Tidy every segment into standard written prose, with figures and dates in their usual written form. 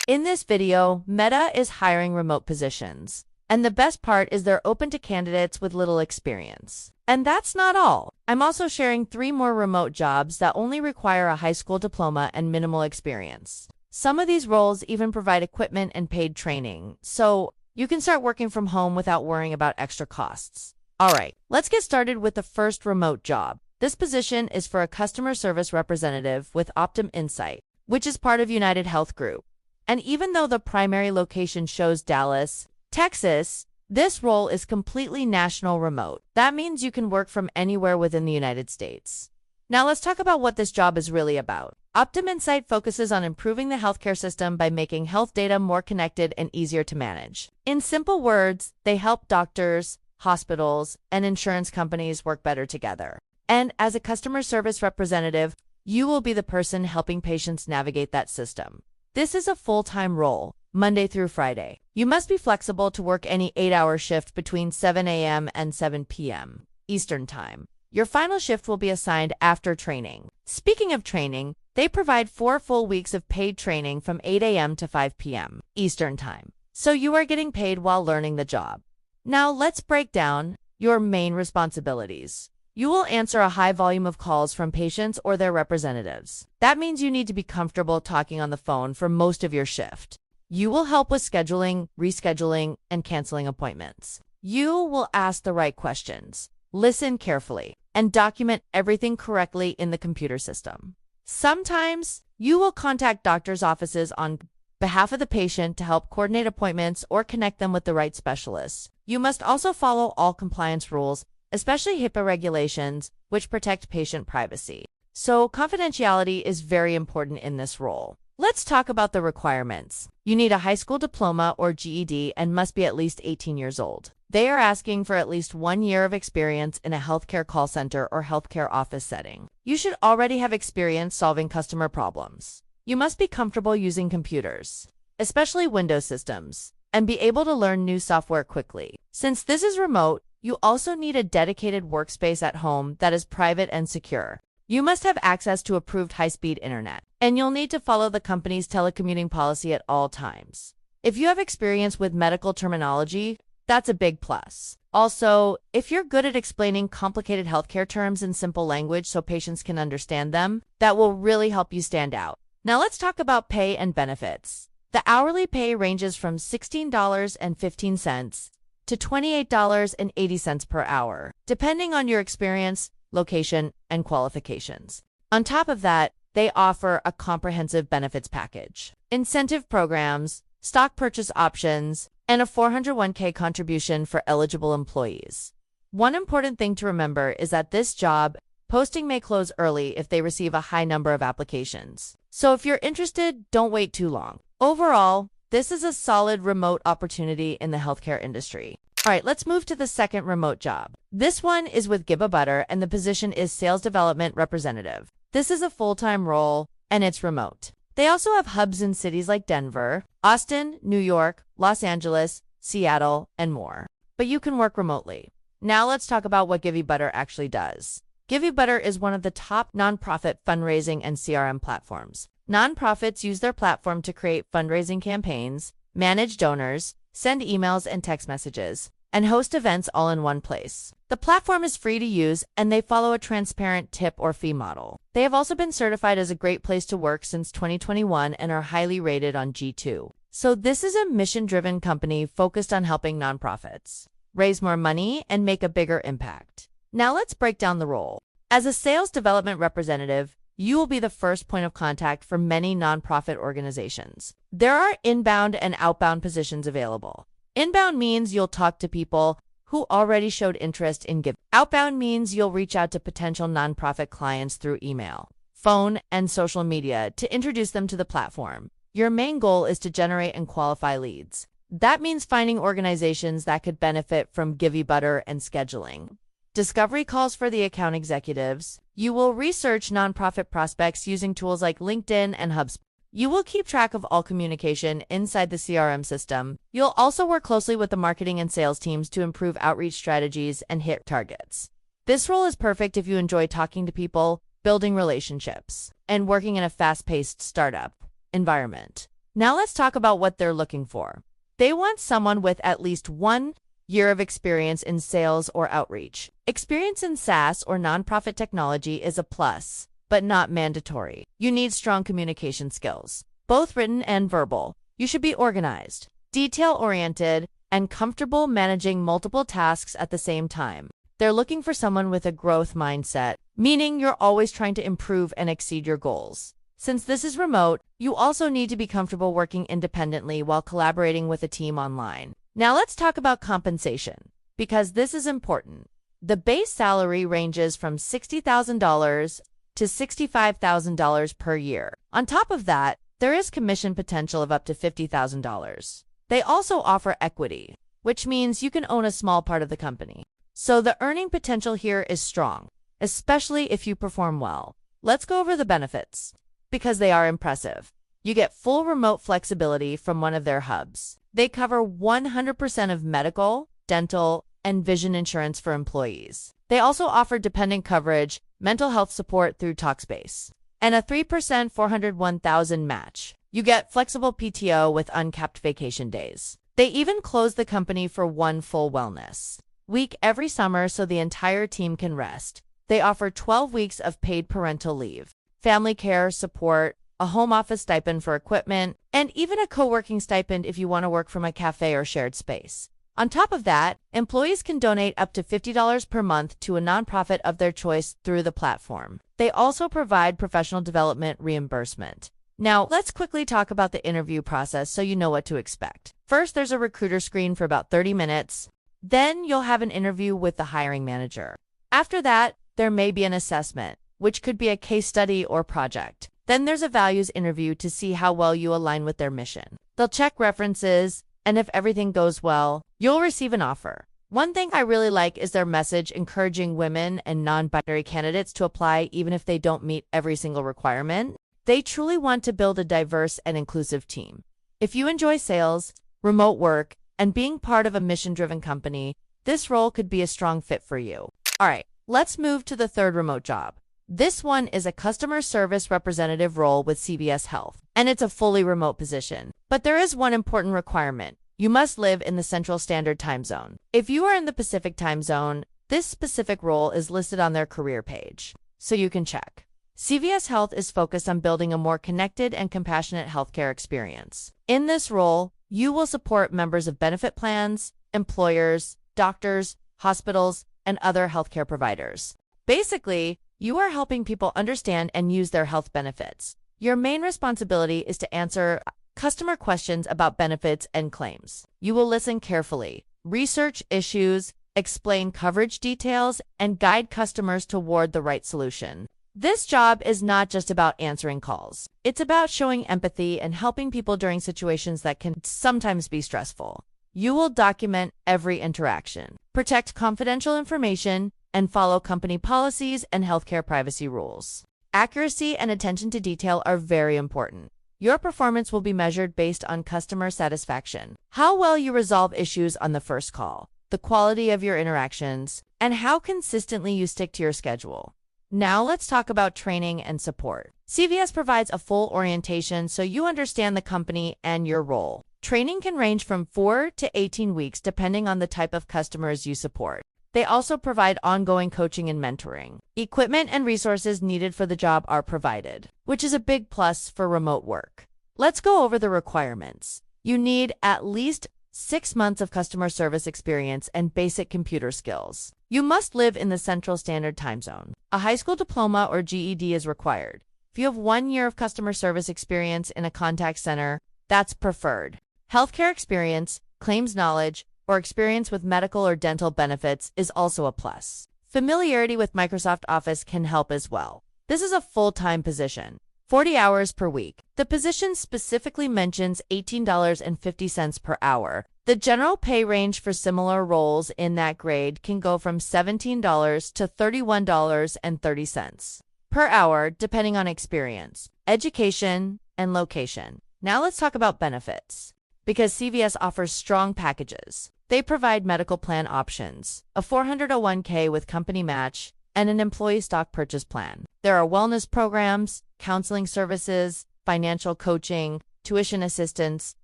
In this video, Meta is hiring remote positions. And the best part is they're open to candidates with little experience. And that's not all. I'm also sharing 3 more remote jobs that only require a high school diploma and minimal experience. Some of these roles even provide equipment and paid training, so you can start working from home without worrying about extra costs. All right, let's get started with the first remote job. This position is for a customer service representative with Optum Insight, which is part of United Health Group. And even though the primary location shows Dallas, Texas, this role is completely national remote. That means you can work from anywhere within the United States. Now let's talk about what this job is really about. Optum Insight focuses on improving the healthcare system by making health data more connected and easier to manage. In simple words, they help doctors, hospitals, and insurance companies work better together. And as a customer service representative, you will be the person helping patients navigate that system. This is a full-time role, Monday through Friday. You must be flexible to work any 8-hour shift between 7 a.m. and 7 p.m. Eastern Time. Your final shift will be assigned after training. Speaking of training, they provide 4 full weeks of paid training from 8 a.m. to 5 p.m. Eastern Time. So you are getting paid while learning the job. Now let's break down your main responsibilities. You will answer a high volume of calls from patients or their representatives. That means you need to be comfortable talking on the phone for most of your shift. You will help with scheduling, rescheduling, and canceling appointments. You will ask the right questions, listen carefully, and document everything correctly in the computer system. Sometimes, you will contact doctors' offices on behalf of the patient to help coordinate appointments or connect them with the right specialists. You must also follow all compliance rules, especially HIPAA regulations, which protect patient privacy. So, confidentiality is very important in this role. Let's talk about the requirements. You need a high school diploma or GED and must be at least 18 years old. They are asking for at least 1 year of experience in a healthcare call center or healthcare office setting. You should already have experience solving customer problems. You must be comfortable using computers, especially Windows systems, and be able to learn new software quickly. Since this is remote, you also need a dedicated workspace at home that is private and secure. You must have access to approved high-speed internet, and you'll need to follow the company's telecommuting policy at all times. If you have experience with medical terminology, that's a big plus. Also, if you're good at explaining complicated healthcare terms in simple language so patients can understand them, that will really help you stand out. Now let's talk about pay and benefits. The hourly pay ranges from $16.15 to $28.80 per hour, depending on your experience, location, and qualifications. On top of that, they offer a comprehensive benefits package, incentive programs, stock purchase options, and a 401k contribution for eligible employees. One important thing to remember is that this job posting may close early if they receive a high number of applications. So if you're interested, don't wait too long. Overall, this is a solid remote opportunity in the healthcare industry. All right, let's move to the second remote job. This one is with Givebutter, and the position is Sales Development Representative. This is a full-time role, and it's remote. They also have hubs in cities like Denver, Austin, New York, Los Angeles, Seattle, and more. But you can work remotely. Now let's talk about what Givebutter actually does. Givebutter is one of the top nonprofit fundraising and CRM platforms. Nonprofits use their platform to create fundraising campaigns, manage donors, send emails and text messages, and host events all in one place. The platform is free to use, and they follow a transparent tip or fee model. They have also been certified as a great place to work since 2021 and are highly rated on G2. So this is a mission-driven company focused on helping nonprofits raise more money and make a bigger impact. Now let's break down the role. As a sales development representative, you will be the first point of contact for many nonprofit organizations. There are inbound and outbound positions available. Inbound means you'll talk to people who already showed interest in Give. Outbound means you'll reach out to potential nonprofit clients through email, phone, and social media to introduce them to the platform. Your main goal is to generate and qualify leads. That means finding organizations that could benefit from Givebutter and scheduling discovery calls for the account executives. You will research nonprofit prospects using tools like LinkedIn and HubSpot. You will keep track of all communication inside the CRM system. You'll also work closely with the marketing and sales teams to improve outreach strategies and hit targets. This role is perfect if you enjoy talking to people, building relationships, and working in a fast-paced startup environment. Now let's talk about what they're looking for. They want someone with at least 1 year of experience in sales or outreach. Experience in SaaS or nonprofit technology is a plus, but not mandatory. You need strong communication skills, both written and verbal. You should be organized, detail-oriented, and comfortable managing multiple tasks at the same time. They're looking for someone with a growth mindset, meaning you're always trying to improve and exceed your goals. Since this is remote, you also need to be comfortable working independently while collaborating with a team online. Now let's talk about compensation, because this is important. The base salary ranges from $60,000 to $65,000 per year. On top of that, there is commission potential of up to $50,000. They also offer equity, which means you can own a small part of the company. So the earning potential here is strong, especially if you perform well. Let's go over the benefits, because they are impressive. You get full remote flexibility from one of their hubs. They cover 100% of medical, dental, and vision insurance for employees. They also offer dependent coverage, mental health support through Talkspace, and a 3% 401,000 match. You get flexible PTO with uncapped vacation days. They even close the company for one full wellness week every summer so the entire team can rest. They offer 12 weeks of paid parental leave, family care support, a home office stipend for equipment, and even a co-working stipend if you want to work from a cafe or shared space. On top of that, employees can donate up to $50 per month to a nonprofit of their choice through the platform. They also provide professional development reimbursement. Now, let's quickly talk about the interview process so you know what to expect. First, there's a recruiter screen for about 30 minutes. Then you'll have an interview with the hiring manager. After that, there may be an assessment, which could be a case study or project. Then there's a values interview to see how well you align with their mission. They'll check references, and if everything goes well, you'll receive an offer. One thing I really like is their message encouraging women and non-binary candidates to apply even if they don't meet every single requirement. They truly want to build a diverse and inclusive team. If you enjoy sales, remote work, and being part of a mission-driven company, this role could be a strong fit for you. All right, let's move to the third remote job. This one is a customer service representative role with CVS Health, and it's a fully remote position. But there is one important requirement. You must live in the Central Standard Time Zone. If you are in the Pacific Time Zone, this specific role is listed on their career page, so you can check. CVS Health is focused on building a more connected and compassionate healthcare experience. In this role, you will support members of benefit plans, employers, doctors, hospitals, and other healthcare providers. Basically, you are helping people understand and use their health benefits. Your main responsibility is to answer customer questions about benefits and claims. You will listen carefully, research issues, explain coverage details, and guide customers toward the right solution. This job is not just about answering calls. It's about showing empathy and helping people during situations that can sometimes be stressful. You will document every interaction, protect confidential information, and follow company policies and healthcare privacy rules. Accuracy and attention to detail are very important. Your performance will be measured based on customer satisfaction, how well you resolve issues on the first call, the quality of your interactions, and how consistently you stick to your schedule. Now let's talk about training and support. CVS provides a full orientation so you understand the company and your role. Training can range from 4 to 18 weeks depending on the type of customers you support. They also provide ongoing coaching and mentoring. Equipment and resources needed for the job are provided, which is a big plus for remote work. Let's go over the requirements. You need at least 6 months of customer service experience and basic computer skills. You must live in the Central Standard Time Zone. A high school diploma or GED is required. If you have 1 year of customer service experience in a contact center, that's preferred. Healthcare experience, claims knowledge, or experience with medical or dental benefits is also a plus. Familiarity with Microsoft Office can help as well. This is a full-time position, 40 hours per week. The position specifically mentions $18.50 per hour. The general pay range for similar roles in that grade can go from $17 to $31.30 per hour, depending on experience, education, and location. Now let's talk about benefits. Because CVS offers strong packages, they provide medical plan options, a 401k with company match, and an employee stock purchase plan. There are wellness programs, counseling services, financial coaching, tuition assistance,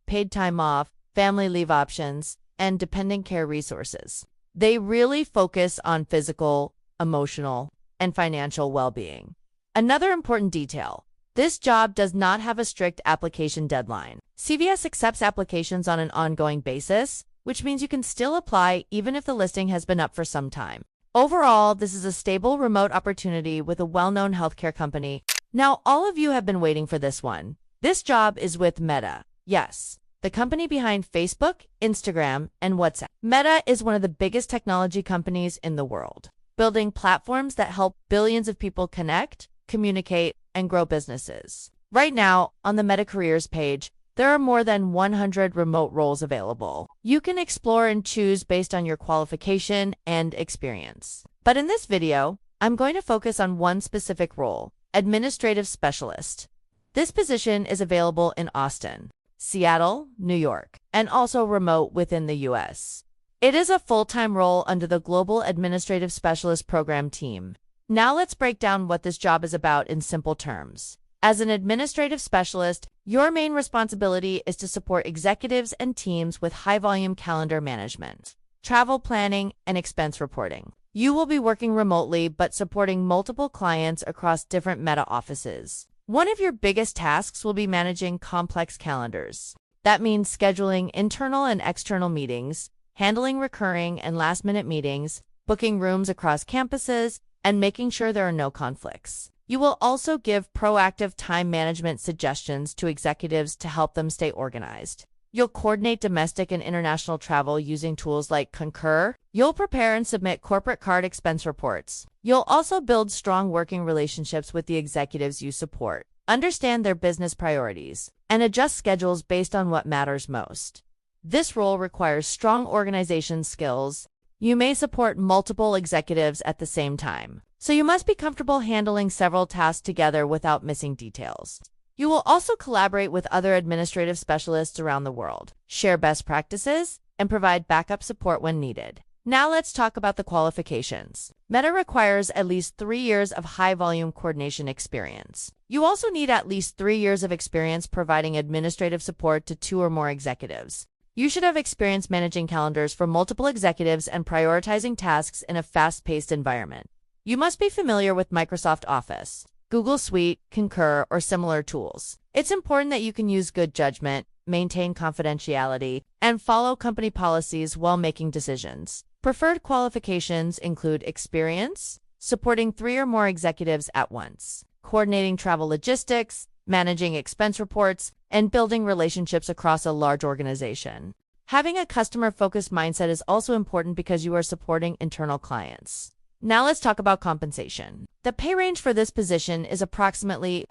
paid time off, family leave options, and dependent care resources. They really focus on physical, emotional, and financial well-being. Another important detail: this job does not have a strict application deadline. CVS accepts applications on an ongoing basis, which means you can still apply even if the listing has been up for some time. Overall, this is a stable remote opportunity with a well-known healthcare company. Now, all of you have been waiting for this one. This job is with Meta. Yes, the company behind Facebook, Instagram, and WhatsApp. Meta is one of the biggest technology companies in the world, building platforms that help billions of people connect, communicate, and grow businesses. Right now, on the Meta Careers page, there are more than 100 remote roles available. You can explore and choose based on your qualification and experience. But in this video, I'm going to focus on one specific role: administrative specialist. This position is available in Austin, Seattle, New York, and also remote within the US. It is a full-time role under the Global Administrative Specialist Program team. Now let's break down what this job is about in simple terms. As an administrative specialist, your main responsibility is to support executives and teams with high-volume calendar management, travel planning, and expense reporting. You will be working remotely but supporting multiple clients across different Meta offices. One of your biggest tasks will be managing complex calendars. That means scheduling internal and external meetings, handling recurring and last-minute meetings, booking rooms across campuses, and making sure there are no conflicts. You will also give proactive time management suggestions to executives to help them stay organized. You'll coordinate domestic and international travel using tools like Concur. You'll prepare and submit corporate card expense reports. You'll also build strong working relationships with the executives you support, understand their business priorities, and adjust schedules based on what matters most. This role requires strong organization skills. You may support multiple executives at the same time, so you must be comfortable handling several tasks together without missing details. You will also collaborate with other administrative specialists around the world, share best practices, and provide backup support when needed. Now let's talk about the qualifications. Meta requires at least 3 years of high-volume coordination experience. You also need at least 3 years of experience providing administrative support to 2 or more executives. You should have experience managing calendars for multiple executives and prioritizing tasks in a fast-paced environment. You must be familiar with Microsoft Office, Google Suite, Concur, or similar tools. It's important that you can use good judgment, maintain confidentiality, and follow company policies while making decisions. Preferred qualifications include experience, supporting 3 or more executives at once, coordinating travel logistics, managing expense reports, and building relationships across a large organization. Having a customer-focused mindset is also important because you are supporting internal clients. Now let's talk about compensation. The pay range for this position is approximately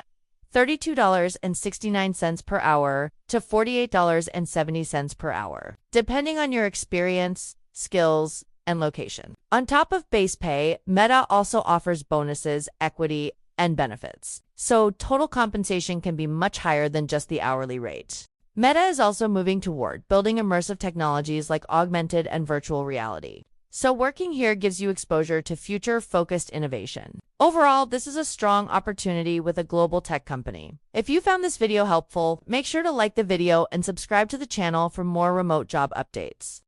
$32.69 per hour to $48.70 per hour, depending on your experience, skills, and location. On top of base pay, Meta also offers bonuses, equity, and benefits, so total compensation can be much higher than just the hourly rate. Meta is also moving toward building immersive technologies like augmented and virtual reality. So working here gives you exposure to future-focused innovation. Overall, this is a strong opportunity with a global tech company. If you found this video helpful, make sure to like the video and subscribe to the channel for more remote job updates.